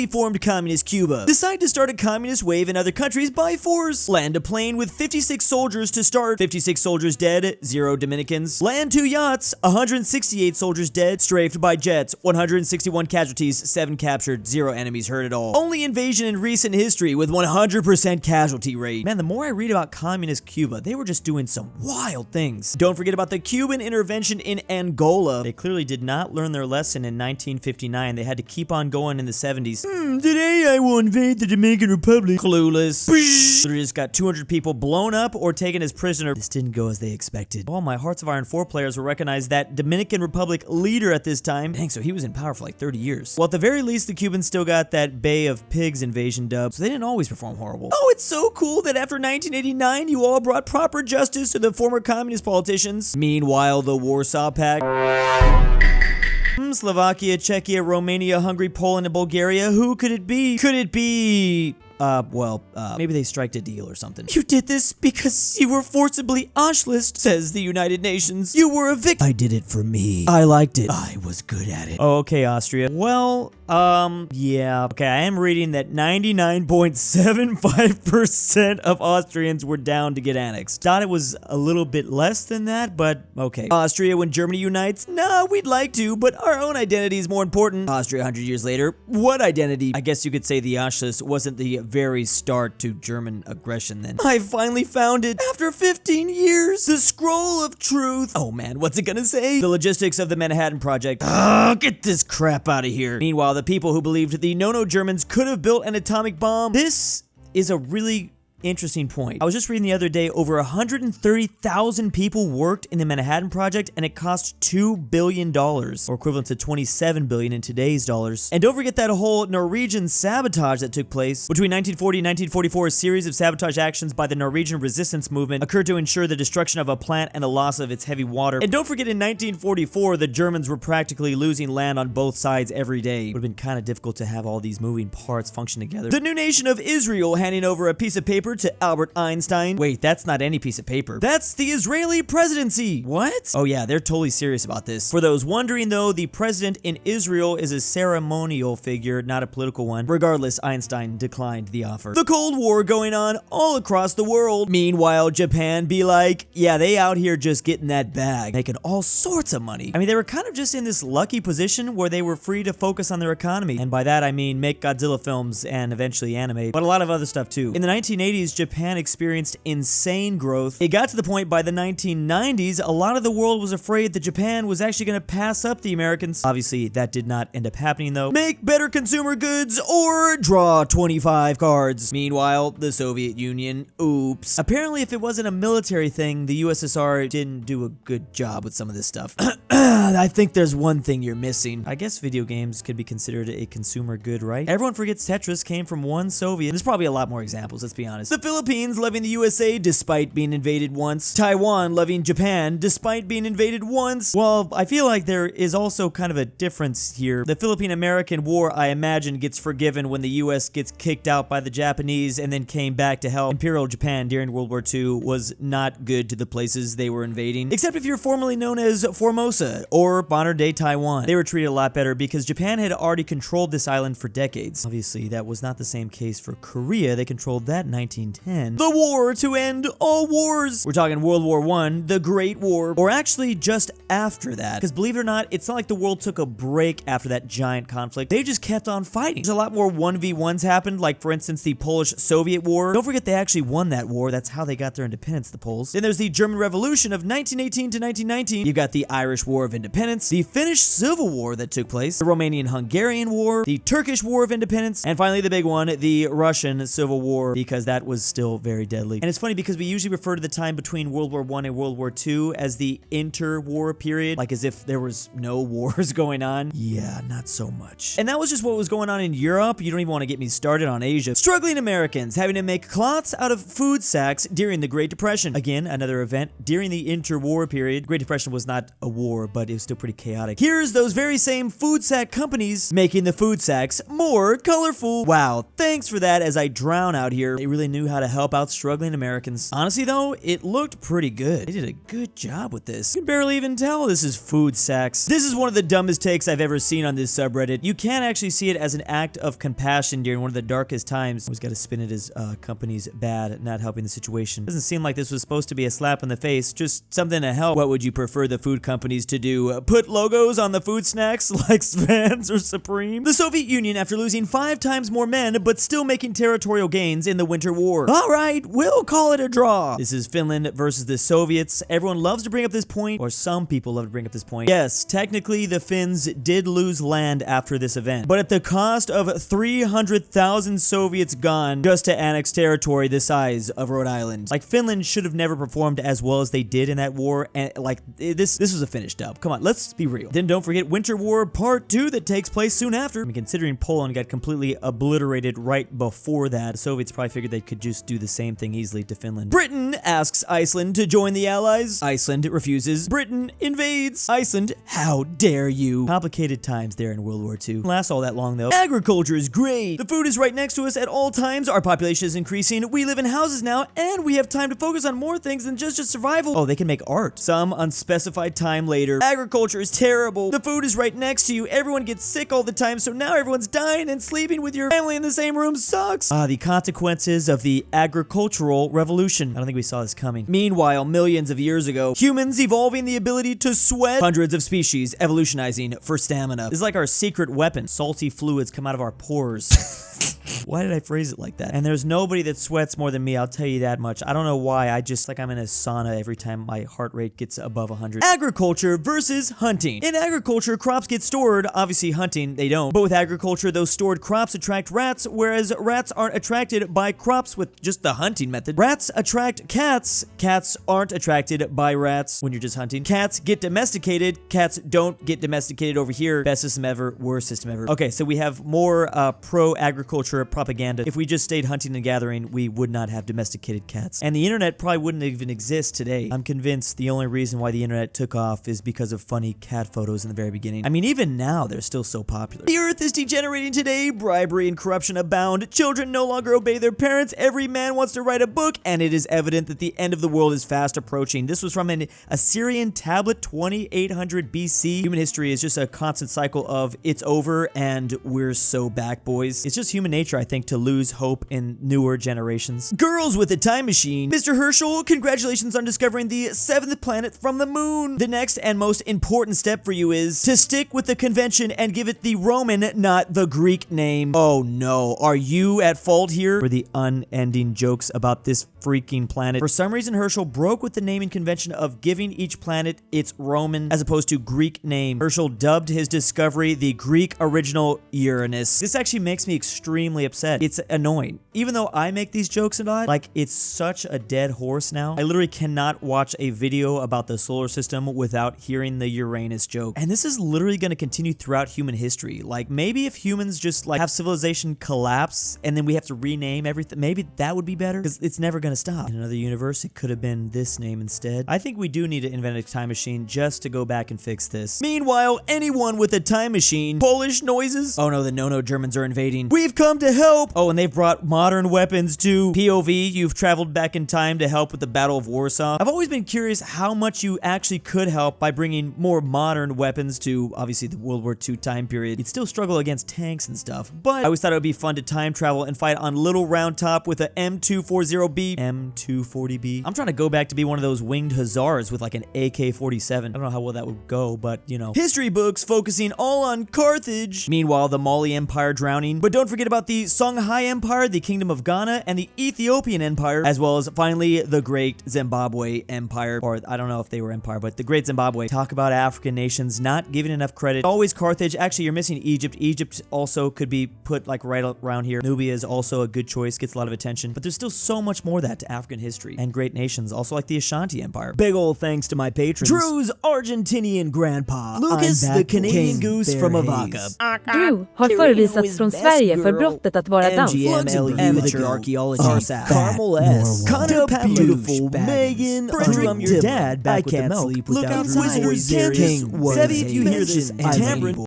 newly formed communist Cuba decide to start a communist wave in other countries by force. Land a plane with 56 soldiers to start, 56 soldiers dead, 0 Dominicans. Land 2 yachts, 168 soldiers dead, strafed by jets, 161 casualties, 7 captured, 0 enemies hurt at all. Only invasion in recent history with 100% casualty rate. Man, the more I read about communist Cuba, they were just doing some wild things. Don't forget about the Cuban intervention in Angola. They clearly did not learn their lesson in 1959. They had to keep on going in the 70s. Today I will invade the Dominican Republic. Clueless. They just got 200 people blown up or taken as prisoner. This didn't go as they expected. All my Hearts of Iron 4 players will recognize that Dominican Republic leader at this time. Dang, so he was in power for like 30 years. Well, at the very least, the Cubans still got that Bay of Pigs invasion dub, so they didn't always perform horrible. Oh, it's so cool that after 1989, you all brought proper justice to the former communist politicians. Meanwhile, the Warsaw Pact. Slovakia, Czechia, Romania, Hungary, Poland, and Bulgaria. Who could it be? Could it be... maybe they striked a deal or something. You did this because you were forcibly Auschwitz, says the United Nations. You were a victim. I did it for me. I liked it. I was good at it. Oh, okay, Austria. Well, yeah. Okay, I am reading that 99.75% of Austrians were down to get annexed. Thought it was a little bit less than that, but okay. Austria, when Germany unites? Nah, we'd like to, but our own identity is more important. Austria, 100 years later. What identity? I guess you could say the Auschwitz wasn't the very start to German aggression then. I finally found it after 15 years. The scroll of truth. Oh man, what's it gonna say? The logistics of the Manhattan Project. Get this crap out of here. Meanwhile, the people who believed the No-No Germans could have built an atomic bomb. This is a really interesting point. I was just reading the other day, over 130,000 people worked in the Manhattan Project, and it cost $2 billion, or equivalent to 27 billion in today's dollars. And don't forget that whole Norwegian sabotage that took place. Between 1940 and 1944, a series of sabotage actions by the Norwegian resistance movement occurred to ensure the destruction of a plant and the loss of its heavy water. And don't forget, in 1944, the Germans were practically losing land on both sides every day. It would have been kind of difficult to have all these moving parts function together. The new nation of Israel handing over a piece of paper to Albert Einstein. Wait, that's not any piece of paper. That's the Israeli presidency. What? Oh yeah, they're totally serious about this. For those wondering though, the president in Israel is a ceremonial figure, not a political one. Regardless, Einstein declined the offer. The Cold War going on all across the world. Meanwhile, Japan be like, yeah, they out here just getting that bag, making all sorts of money. I mean, they were kind of just in this lucky position where they were free to focus on their economy. And by that, I mean make Godzilla films and eventually animate, but a lot of other stuff too. In the 1980s, Japan experienced insane growth. It got to the point by the 1990s, a lot of the world was afraid that Japan was actually going to pass up the Americans. Obviously, that did not end up happening though. Make better consumer goods or draw 25 cards. Meanwhile, the Soviet Union, oops. Apparently, if it wasn't a military thing, the USSR didn't do a good job with some of this stuff. I think there's one thing you're missing. I guess video games could be considered a consumer good, right? Everyone forgets Tetris came from one Soviet. There's probably a lot more examples, let's be honest. The Philippines loving the USA despite being invaded once. Taiwan loving Japan despite being invaded once. Well, I feel like there is also kind of a difference here. The Philippine-American War, I imagine, gets forgiven when the US gets kicked out by the Japanese and then came back to help. Imperial Japan during World War II was not good to the places they were invading. Except if you're formerly known as Formosa or modern-day Taiwan. They were treated a lot better because Japan had already controlled this island for decades. Obviously, that was not the same case for Korea. They controlled that in 1910. The war to end all wars. We're talking World War I, the Great War, or actually just after that. Because believe it or not, it's not like the world took a break after that giant conflict. They just kept on fighting. There's a lot more 1v1s happened, like for instance, the Polish-Soviet War. Don't forget they actually won that war. That's how they got their independence, the Poles. Then there's the German Revolution of 1918 to 1919. You've got the Irish War of Independence, the Finnish Civil War that took place, the Romanian-Hungarian War, the Turkish War of Independence, and finally the big one, the Russian Civil War, because that was still very deadly. And it's funny because we usually refer to the time between World War I and World War II as the interwar period, like as if there was no wars going on. Yeah, not so much. And that was just what was going on in Europe. You don't even want to get me started on Asia. Struggling Americans having to make cloths out of food sacks during the Great Depression. Again, another event during the interwar period. Great Depression was not a war, but it was still pretty chaotic. Here's those very same food sack companies making the food sacks more colorful. Wow, thanks for that as I drown out here. A really knew how to help out struggling Americans. Honestly though, it looked pretty good. They did a good job with this. You can barely even tell this is food sacks. This is one of the dumbest takes I've ever seen on this subreddit. You can actually see it as an act of compassion during one of the darkest times. Always gotta spin it as companies bad, not helping the situation. Doesn't seem like this was supposed to be a slap in the face, just something to help. What would you prefer the food companies to do? Put logos on the food snacks like Vans or Supreme? The Soviet Union, after losing 5 times more men, but still making territorial gains in the Winter War. Alright, we'll call it a draw. This is Finland versus the Soviets. Everyone loves to bring up this point, or some people love to bring up this point. Yes, technically the Finns did lose land after this event, but at the cost of 300,000 Soviets gone just to annex territory the size of Rhode Island. Like, Finland should have never performed as well as they did in that war, and like, this was a finished dub. Come on, let's be real. Then don't forget Winter War Part 2 that takes place soon after. I mean, considering Poland got completely obliterated right before that, the Soviets probably figured they could just do the same thing easily to Finland. Britain asks Iceland to join the Allies. Iceland refuses. Britain invades. Iceland, how dare you? Complicated times there in World War II. Don't last all that long though. Agriculture is great. The food is right next to us at all times. Our population is increasing. We live in houses now, and we have time to focus on more things than just survival. Oh, they can make art. Some unspecified time later. Agriculture is terrible. The food is right next to you. Everyone gets sick all the time, so now everyone's dying, and sleeping with your family in the same room sucks. The consequences of the agricultural revolution. I don't think we saw this coming. Meanwhile, millions of years ago, humans evolving the ability to sweat. Hundreds of species evolutionizing for stamina. This is like our secret weapon. Salty fluids come out of our pores. Why did I phrase it like that? And there's nobody that sweats more than me, I'll tell you that much. I don't know why, I just like I'm in a sauna every time my heart rate gets above 100. Agriculture versus hunting. In agriculture, crops get stored. Obviously, hunting, they don't. But with agriculture, those stored crops attract rats, whereas rats aren't attracted by crops with just the hunting method. Rats attract cats. Cats aren't attracted by rats when you're just hunting. Cats get domesticated. Cats don't get domesticated over here. Best system ever, worst system ever. Okay, so we have more pro-agriculture propaganda. If we just stayed hunting and gathering, we would not have domesticated cats. And the internet probably wouldn't even exist today. I'm convinced the only reason why the internet took off is because of funny cat photos in the very beginning. I mean, even now, they're still so popular. The earth is degenerating today. Bribery and corruption abound. Children no longer obey their parents. Every man wants to write a book, and it is evident that the end of the world is fast approaching. This was from an Assyrian tablet, 2800 BC. Human history is just a constant cycle of it's over and we're so back, boys. It's just human nature, I think, to lose hope in newer generations. Girls with a time machine. Mr. Herschel, congratulations on discovering the 7th planet from the moon. The next and most important step for you is to stick with the convention and give it the Roman, not the Greek name. Oh no, are you at fault here for the unending jokes about this freaking planet? For some reason, Herschel broke with the naming convention of giving each planet its Roman as opposed to Greek name. Herschel dubbed his discovery the Greek original Uranus. This actually makes me extremely upset. It's annoying. Even though I make these jokes a lot, like, it's such a dead horse now. I literally cannot watch a video about the solar system without hearing the Uranus joke. And this is literally going to continue throughout human history. Like, maybe if humans just like have civilization collapse and then we have to rename everything, maybe that would be better, because it's never going to stop. In another universe, it could have been this name instead. I think we do need to invent a time machine just to go back and fix this. Meanwhile, anyone with a time machine, Polish noises. Oh no, the no-no Germans are invading. We've come to help. Oh, and they've brought modern weapons too. POV, you've traveled back in time to help with the Battle of Warsaw. I've always been curious how much you actually could help by bringing more modern weapons to, obviously, the World War II time period. You'd still struggle against tanks and stuff, but I always thought it would be fun to time travel and fight on Little Round Top with a M240B. M240B. I'm trying to go back to be one of those winged hussars with like an AK-47. I don't know how well that would go, but you know. History books focusing all on Carthage. Meanwhile, the Mali Empire drowning. But don't forget about the Songhai Empire, the Kingdom of Ghana, and the Ethiopian Empire, as well as finally the Great Zimbabwe Empire. Or I don't know if they were empire, but the Great Zimbabwe. Talk about African nations not giving enough credit. Always Carthage. Actually, you're missing Egypt. Egypt also could be put like right around here. Nubia is also a good choice, gets a lot of attention, but there's still so much more that to African history and great nations, also like the Ashanti Empire. Big ol' thanks to my patrons. Drew's Argentinian Grandpa. Lucas, the Canadian Goose from Avaca. Drew har förvisats från Sverige för brottet att vara dans. Amateur Archaeology. Sarsath. Carmel S. DaBeautiful-MEGAN. Fredrik your dad back with the milk. Look out, InquisitorXarius. Sebby, if you hear this, and Tambre.